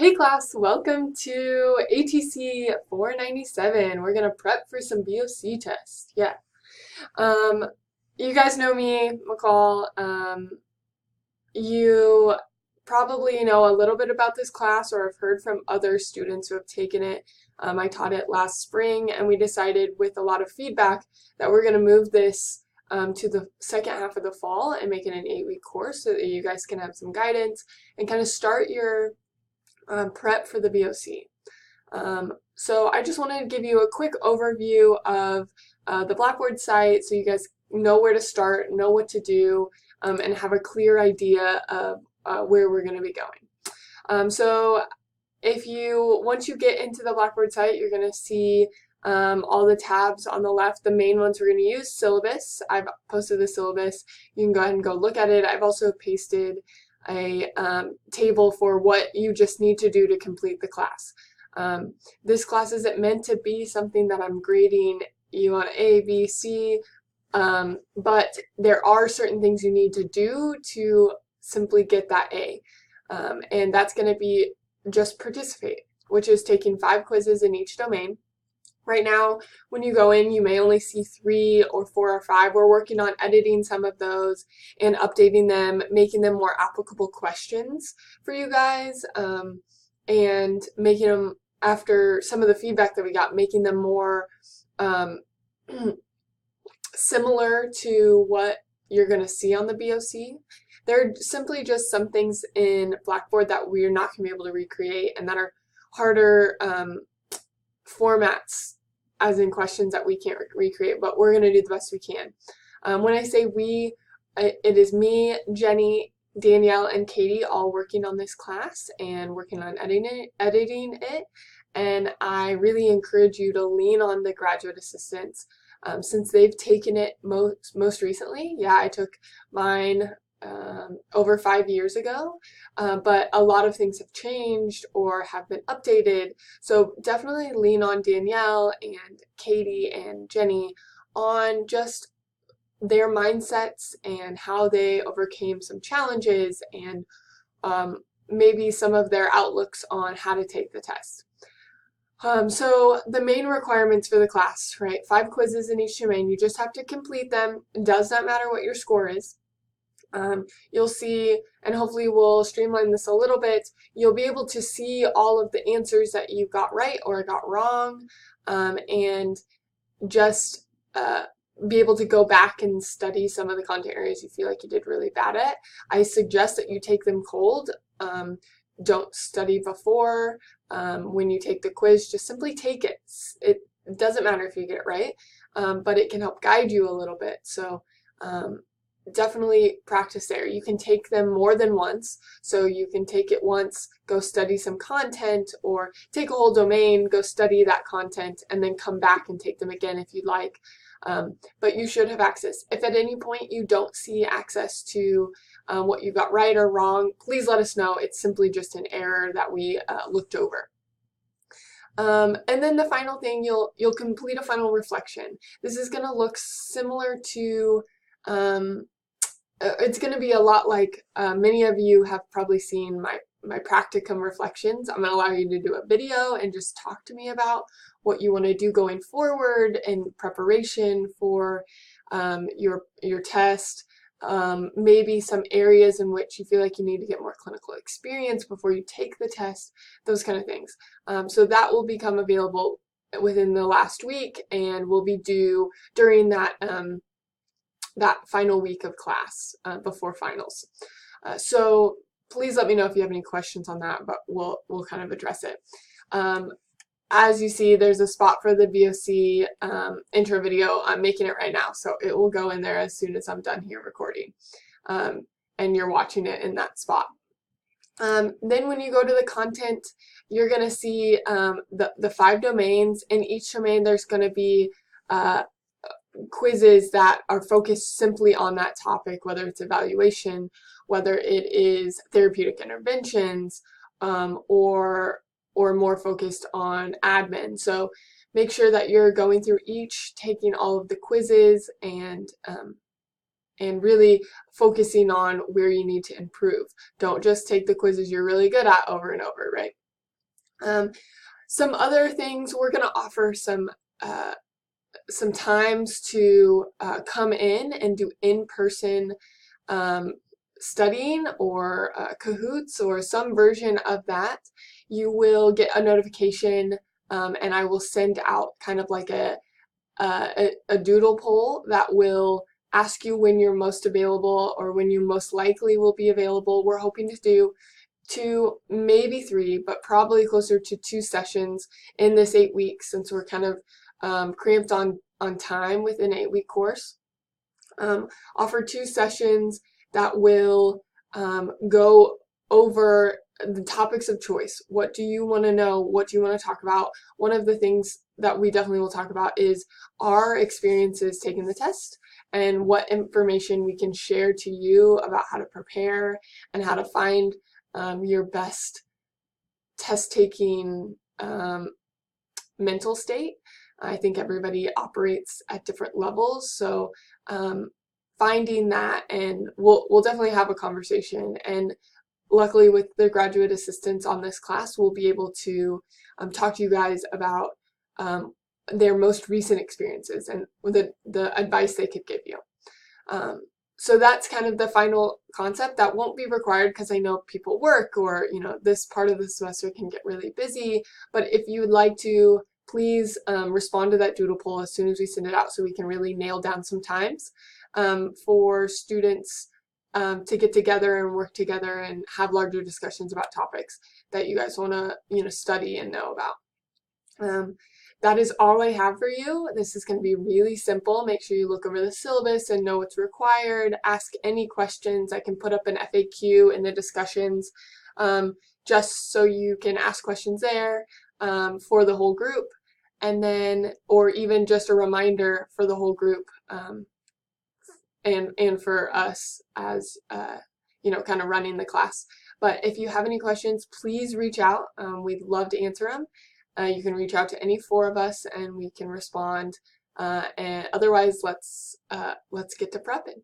Hey class, welcome to ATC 497. We're gonna prep for some BOC tests. Yeah. Um, you guys know me, McCall. You probably know a little bit about this class or have heard from other students who have taken it. I taught it last spring, and we decided with a lot of feedback that we're gonna move this to the second half of the fall and make it an 8-week course so that you guys can have some guidance and kind of start your prep for the BOC. So I just wanted to give you a quick overview of the Blackboard site so you guys know where to start, know what to do, and have a clear idea of where we're going to be going. So once you get into the Blackboard site, you're going to see all the tabs on the left. The main ones we're going to use: syllabus. I've posted the syllabus. You can go ahead and go look at it. I've also pasted a table for what you just need to do to complete the class. This class isn't meant to be something that I'm grading you on A, B, C, but there are certain things you need to do to simply get that A. And that's going to be just participate, which is taking 5 quizzes in each domain. Right now, when you go in, you may only see 3 or 4 or 5. We're working on editing some of those and updating them, making them more applicable questions for you guys, and making them, after some of the feedback that we got, making them more similar to what you're going to see on the BOC. They're simply just some things in Blackboard that we're not going to be able to recreate and that are harder formats, as in questions that we can't recreate, but we're going to do the best we can. When I say we, it is me, Jenny, Danielle, and Katie all working on this class and working on editing it. And I really encourage you to lean on the graduate assistants since they've taken it most recently. Yeah, I took mine over 5 years ago, but a lot of things have changed or have been updated, so definitely lean on Danielle and Katie and Jenny on just their mindsets and how they overcame some challenges and maybe some of their outlooks on how to take the test. So the main requirements for the class, right? 5 quizzes in each domain. You just have to complete them. It does not matter what your score is. You'll see, and hopefully we'll streamline this a little bit, you'll be able to see all of the answers that you got right or got wrong, and just be able to go back and study some of the content areas you feel like you did really bad at. I suggest that you take them cold. Don't study before. When you take the quiz, just simply take it. It doesn't matter if you get it right, but it can help guide you a little bit. So definitely practice there. You can take them more than once, so you can take it once, go study some content, or take a whole domain, go study that content, and then come back and take them again if you'd like. But you should have access. If at any point you don't see access to what you got right or wrong, please let us know. It's simply just an error that we looked over. And then the final thing, you'll complete a final reflection. This is going to look similar to it's going to be a lot like many of you have probably seen my practicum reflections. I'm going to allow you to do a video and just talk to me about what you want to do going forward in preparation for your test. Maybe some areas in which you feel like you need to get more clinical experience before you take the test, those kind of things. So that will become available within the last week and will be due during that final week of class before finals. So please let me know if you have any questions on that, but we'll kind of address it. As you see, there's a spot for the BOC intro video. I'm making it right now, so it will go in there as soon as I'm done here recording. And you're watching it in that spot. Then when you go to the content, you're going to see the 5 domains. In each domain, there's going to be quizzes that are focused simply on that topic, whether it's evaluation, whether it is therapeutic interventions, or more focused on admin. So make sure that you're going through each, taking all of the quizzes, and really focusing on where you need to improve. Don't just take the quizzes you're really good at over and over, right? Some other things, we're going to offer some times to come in and do in-person studying or Kahoots or some version of that. You will get a notification and I will send out kind of like a doodle poll that will ask you when you're most available or when you most likely will be available. We're hoping to do 2, maybe 3, but probably closer to 2 sessions in this 8 weeks since we're kind of cramped on time with an 8-week course. Offer 2 sessions that will go over the topics of choice. What do you want to know? What do you want to talk about? One of the things that we definitely will talk about is our experiences taking the test and what information we can share to you about how to prepare and how to find your best test taking mental state. I think everybody operates at different levels, so finding that, and we'll definitely have a conversation. And luckily, with the graduate assistants on this class, we'll be able to talk to you guys about their most recent experiences and the advice they could give you. So that's kind of the final concept. That won't be required because I know people work, or this part of the semester can get really busy. But if you would like to, please respond to that doodle poll as soon as we send it out so we can really nail down some times for students to get together and work together and have larger discussions about topics that you guys want to study and know about. That is all I have for you. This is going to be really simple. Make sure you look over the syllabus and know what's required. Ask any questions. I can put up an FAQ in the discussions just so you can ask questions there for the whole group, and then, or even just a reminder for the whole group and for us as kind of running the class. But if you have any questions, please reach out. We'd love to answer them. You can reach out to any 4 of us and we can respond. And otherwise, let's get to prepping.